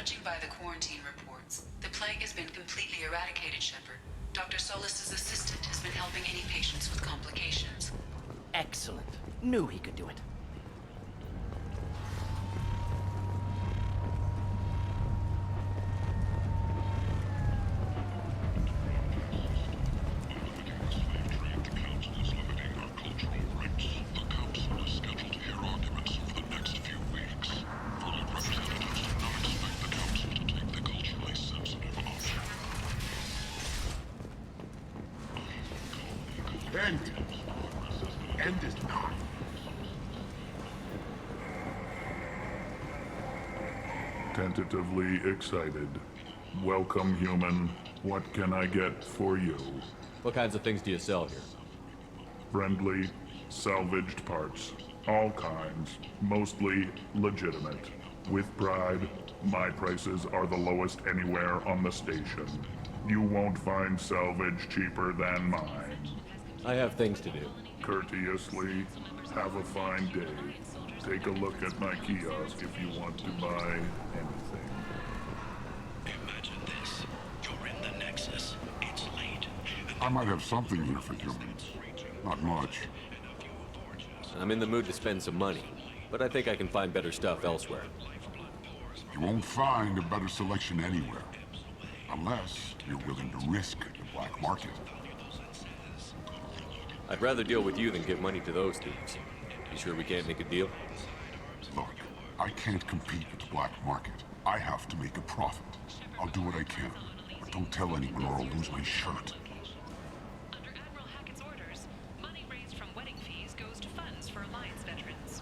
Judging by the quarantine reports, the plague has been completely eradicated, Shepard. Dr. Solis's assistant has been helping any patients with complications. Excellent. Knew he could do it. End is not. Tentatively excited. Welcome, human. What can I get for you? What kinds of things do you sell here? Friendly, salvaged parts. All kinds. Mostly legitimate. With pride, my prices are the lowest anywhere on the station. You won't find salvage cheaper than mine. I have things to do. Courteously, have a fine day. Take a look at my kiosk if you want to buy anything. Imagine this. You're in the Nexus. It's late. I might have something here for humans. Not much. I'm in the mood to spend some money, but I think I can find better stuff elsewhere. You won't find a better selection anywhere. Unless you're willing to risk the black market. I'd rather deal with you than give money to those thieves. You sure we can't make a deal? Look, I can't compete with the black market. I have to make a profit. I'll do what I can, but don't tell anyone or I'll lose my shirt. Under Admiral Hackett's orders, money raised from wedding fees goes to funds for Alliance veterans.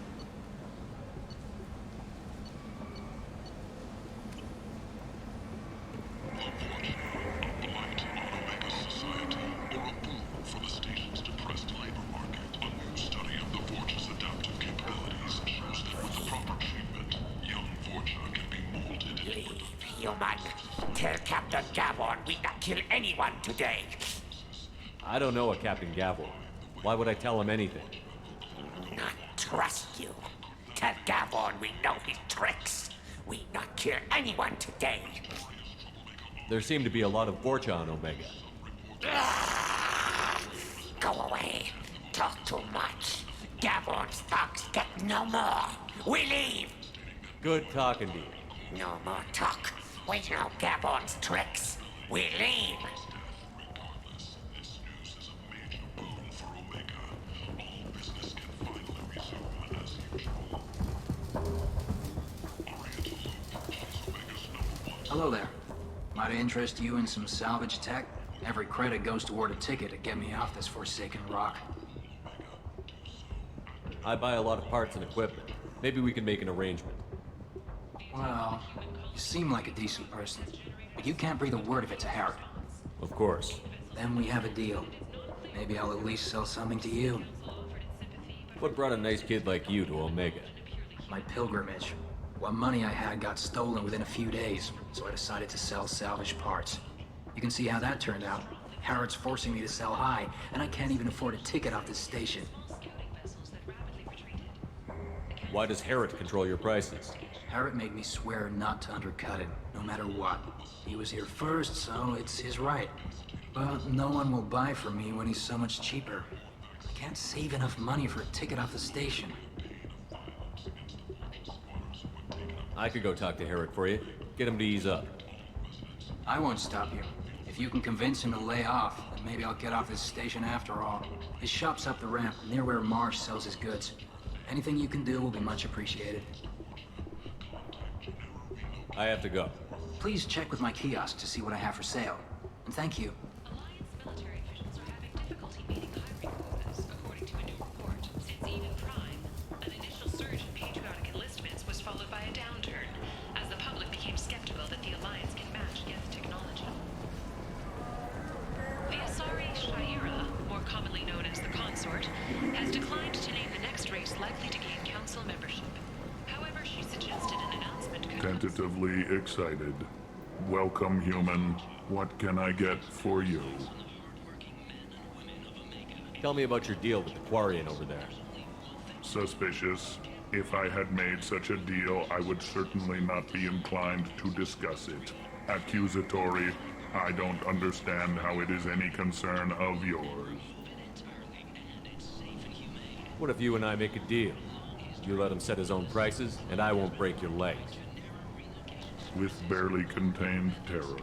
Human, tell Captain Gavon we not kill anyone today. I don't know a Captain Gavel. Why would I tell him anything? Not trust you. Tell Gavon we know his tricks. We not kill anyone today. There seem to be a lot of Vorcha on Omega. Go away. Talk too much. Gavon's thugs get no more. We leave. Good talking to you. No more talk. We know Gavon's tricks. We leave. Hello there. Might I interest you in some salvage tech? Every credit goes toward a ticket to get me off this forsaken rock. I buy a lot of parts and equipment. Maybe we can make an arrangement. Well, you seem like a decent person, but you can't breathe a word of it to Harrod. Of course. Then we have a deal. Maybe I'll at least sell something to you. What brought a nice kid like you to Omega? My pilgrimage. What money I had got stolen within a few days, so I decided to sell salvaged parts. You can see how that turned out. Harrod's forcing me to sell high, and I can't even afford a ticket off this station. Why does Harrod control your prices? Harrod made me swear not to undercut it, no matter what. He was here first, so it's his right. But no one will buy from me when he's so much cheaper. I can't save enough money for a ticket off the station. I could go talk to Harrod for you. Get him to ease up. I won't stop you. If you can convince him to lay off, then maybe I'll get off this station after all. His shop's up the ramp, near where Marsh sells his goods. Anything you can do will be much appreciated. I have to go. Please check with my kiosk to see what I have for sale. And thank you. Alliance military officials are having difficulty meeting hiring quotas, according to a new report. Since even Prime, an initial surge in patriotic enlistments was followed by a downturn, as the public became skeptical that the Alliance can match Geth technology. The Asari Shaira, more commonly known as the Consort, has declined to name the next race likely to gain council membership. However, she suggested an announcement could... Tentatively excited. Welcome, human. What can I get for you? Tell me about your deal with the Quarian over there. Suspicious. If I had made such a deal, I would certainly not be inclined to discuss it. Accusatory, I don't understand how it is any concern of yours. What if you and I make a deal? You let him set his own prices, and I won't break your leg. With barely contained terror,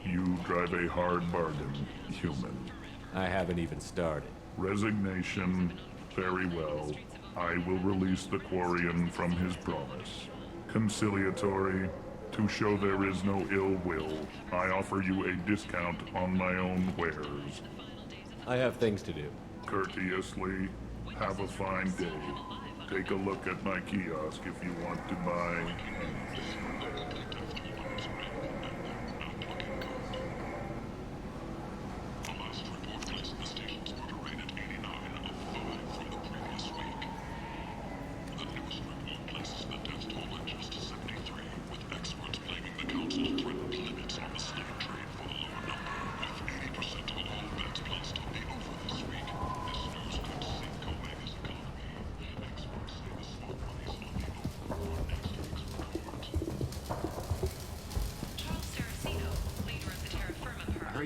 you drive a hard bargain, human. I haven't even started. Resignation, very well. I will release the Quarian from his promise. Conciliatory, to show there is no ill will, I offer you a discount on my own wares. I have things to do. Courteously, have a fine day. Take a look at my kiosk if you want to buy anything.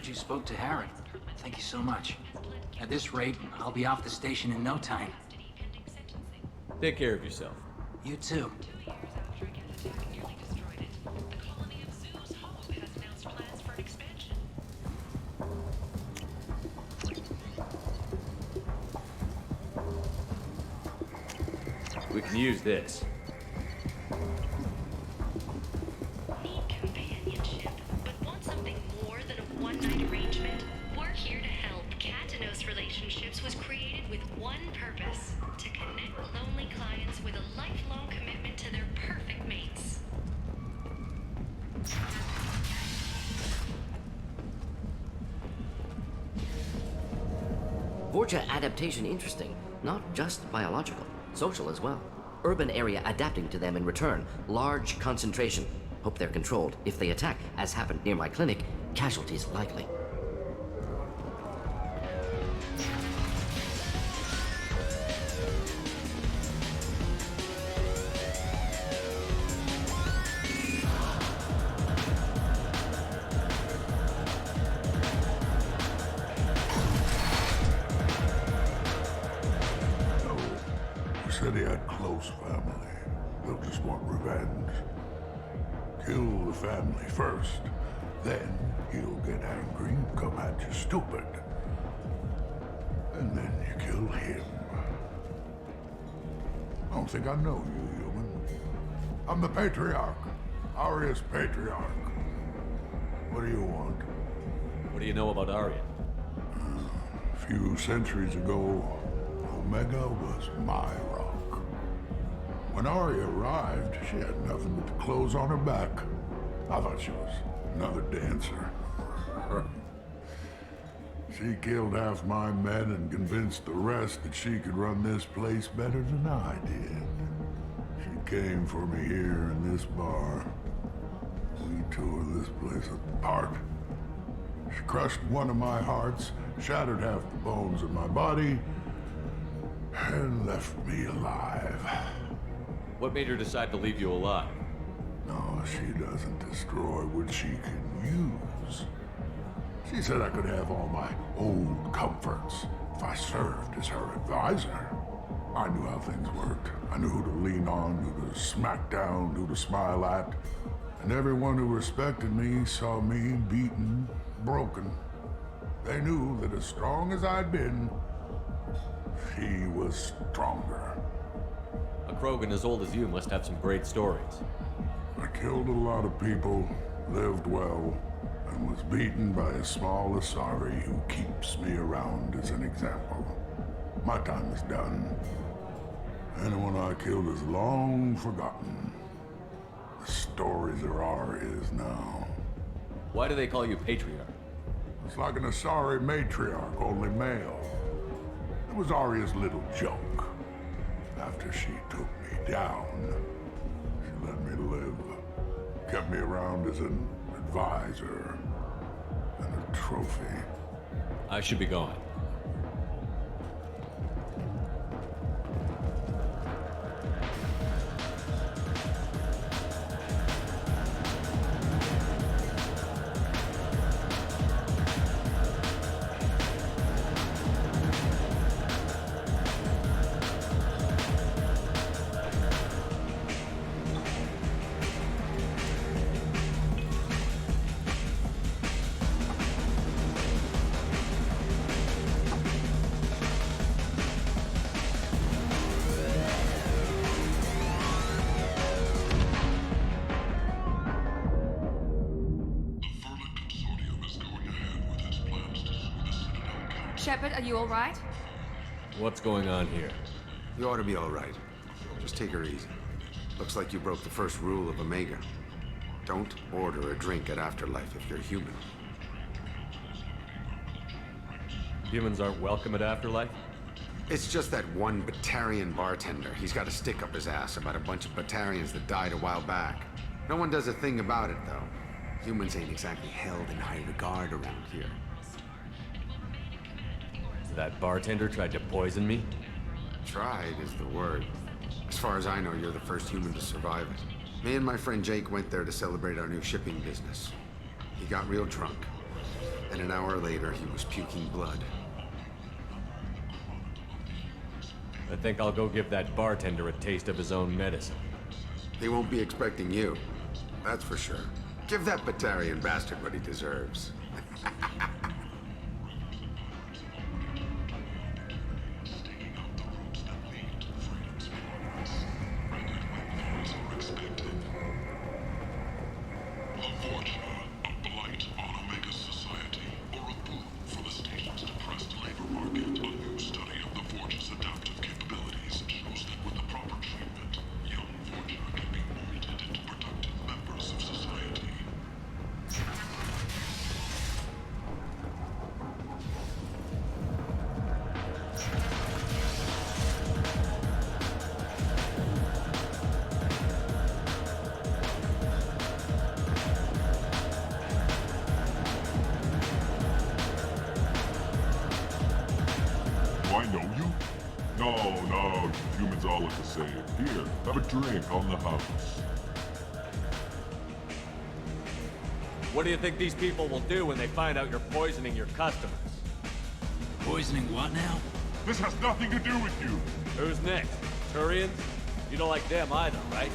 You spoke to Harry. Thank you so much. At this rate, I'll be off the station in no time. Take care of yourself. You too. 2 years after Again's attack nearly destroyed it, the colony of Zeus Hope has announced plans for an expansion. We can use this. Need companionship, but want something more than a one-night arrangement? We're here to help. Katanos Relationships was created with one purpose: to connect lonely clients with a lifelong commitment to their perfect mates. Vorja adaptation interesting, not just biological, social as well. Urban area adapting to them in return, large concentration. Hope they're controlled. If they attack, as happened near my clinic, casualties likely. Said he had close family. They'll just want revenge. Kill the family first, then he'll get angry and come at you stupid. And then you kill him. I don't think I know you, human. I'm the Patriarch. Aria's Patriarch. What do you want? What do you know about Arya? A few centuries ago, Omega was my rock. When Arya arrived, she had nothing but the clothes on her back. I thought she was another dancer. She killed half my men and convinced the rest that she could run this place better than I did. She came for me here in this bar. We tore this place apart. She crushed one of my hearts, shattered half the bones in my body, and left me alive. What made her decide to leave you alive? No, she doesn't destroy what she can use. She said I could have all my old comforts if I served as her advisor. I knew how things worked. I knew who to lean on, who to smack down, who to smile at. And everyone who respected me saw me beaten, broken. They knew that as strong as I'd been, she was stronger. A Krogan as old as you must have some great stories. I killed a lot of people, lived well, and was beaten by a small asari who keeps me around as an example. My time is done. Anyone I killed is long forgotten. The stories are Aria's now. Why do they call you Patriarch? It's like an asari matriarch, only male. It was Aria's little joke. After she took me down, she let me live. Kept me around as an advisor and a trophy. I should be going. Shepard, are you alright? What's going on here? You ought to be all right. Just take her easy. Looks like you broke the first rule of Omega. Don't order a drink at Afterlife if you're human. Humans aren't welcome at Afterlife? It's just that one Batarian bartender. He's got a stick up his ass about a bunch of Batarians that died a while back. No one does a thing about it, though. Humans ain't exactly held in high regard around here. That bartender tried to poison me? Tried is the word. As far as I know, you're the first human to survive it. Me and my friend Jake went there to celebrate our new shipping business. He got real drunk, and an hour later, he was puking blood. I think I'll go give that bartender a taste of his own medicine. He won't be expecting you. That's for sure. Give that Batarian bastard what he deserves. No, humans all look the same. Here, have a drink on the house. What do you think these people will do when they find out you're poisoning your customers? Poisoning what now? This has nothing to do with you. Who's next? Turians? You don't like them either, right?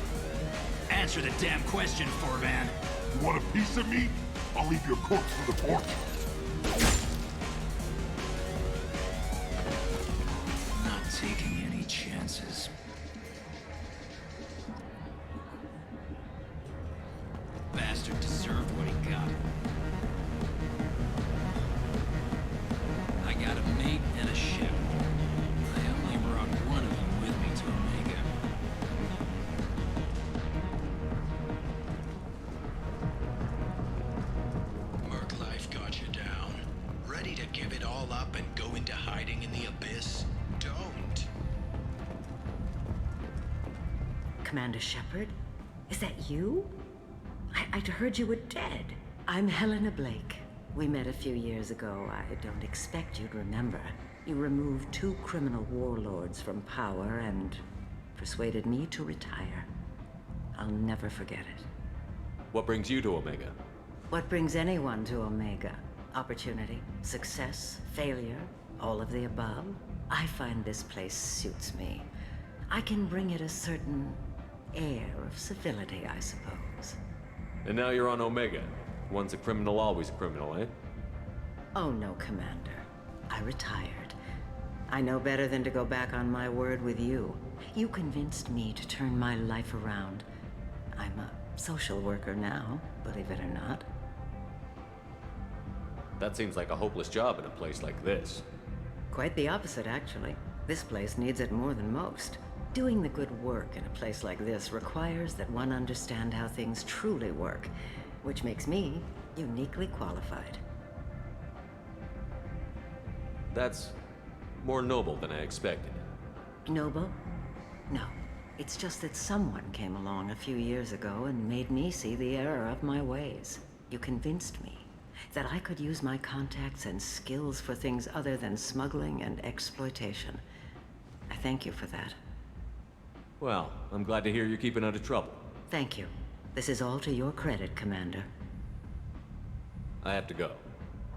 Answer the damn question, Forban. You want a piece of me? I'll leave your corpse for the porch. Not taking any chances. Bastard deserved what he got. I got a mate and a ship. I only brought one of them with me to Omega. Merc life got you down. Ready to give it all up and go into hiding in the abyss? Don't. Commander Shepard? Is that you? I'd heard you were dead. I'm Helena Blake. We met a few years ago. I don't expect you'd remember. You removed 2 criminal warlords from power and persuaded me to retire. I'll never forget it. What brings you to Omega? What brings anyone to Omega? Opportunity, success, failure, all of the above. I find this place suits me. I can bring it a certain air of civility, I suppose. And now you're on Omega. Once a criminal, always a criminal, eh? Oh no, Commander. I retired. I know better than to go back on my word with you. You convinced me to turn my life around. I'm a social worker now, believe it or not. That seems like a hopeless job in a place like this. Quite the opposite, actually. This place needs it more than most. Doing the good work in a place like this requires that one understand how things truly work, which makes me uniquely qualified. That's more noble than I expected. Noble? No. It's just that someone came along a few years ago and made me see the error of my ways. You convinced me that I could use my contacts and skills for things other than smuggling and exploitation. I thank you for that. Well, I'm glad to hear you're keeping out of trouble. Thank you. This is all to your credit, Commander. I have to go.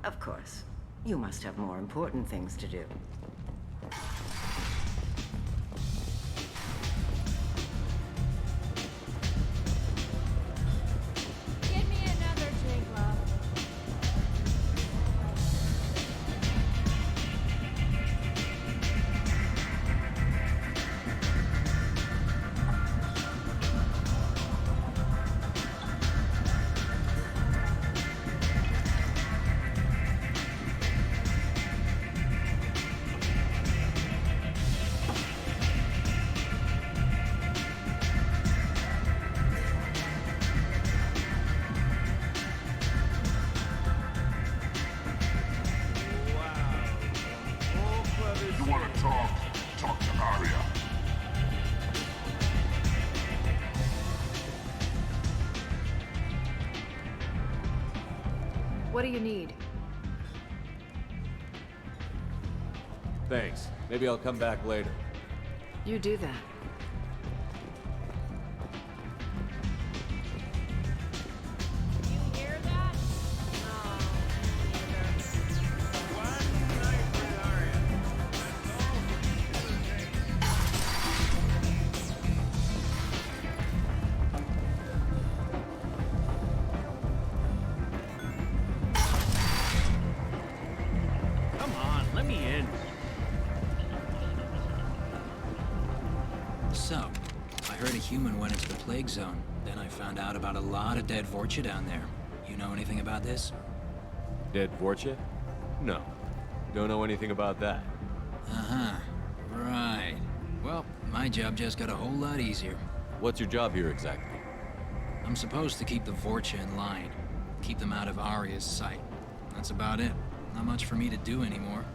Of course. You must have more important things to do. Get me another drink, love. What do you need? Thanks. Maybe I'll come back later. You do that. You hear that? No. Come on, let me in. So, I heard a human went into the plague zone. Then I found out about a lot of dead Vorcha down there. You know anything about this? Dead Vorcha? No. Don't know anything about that. Uh-huh. Right. Well, my job just got a whole lot easier. What's your job here exactly? I'm supposed to keep the Vorcha in line. Keep them out of Arya's sight. That's about it. Not much for me to do anymore.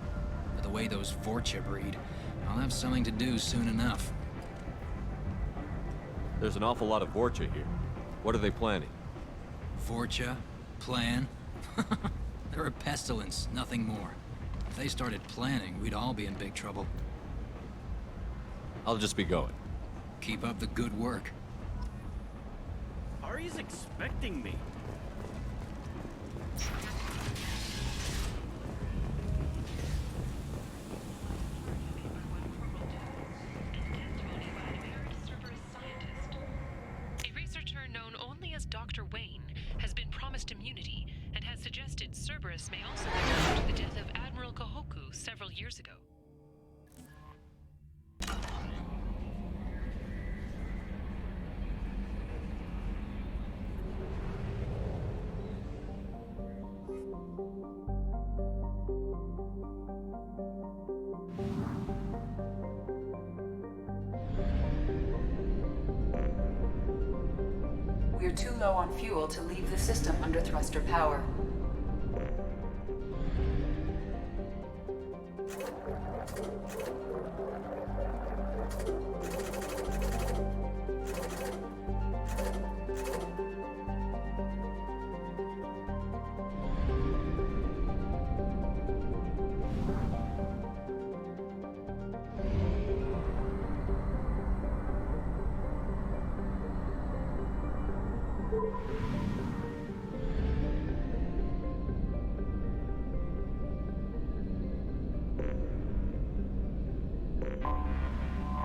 But the way those Vorcha breed, I'll have something to do soon enough. There's an awful lot of Vorcha here. What are they planning? Vorcha? Plan? They're a pestilence, nothing more. If they started planning, we'd all be in big trouble. I'll just be going. Keep up the good work. Ari's expecting me. A researcher known only as Dr. Wayne has been promised immunity and has suggested Cerberus may also be linked to the death of Admiral Kahoku several years ago. We're too low on fuel to leave the system under thruster power.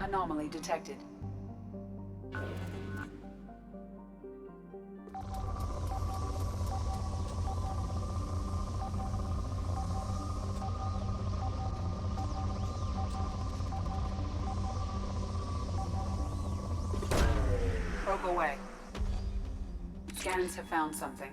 Anomaly detected. Probe away. Scans have found something.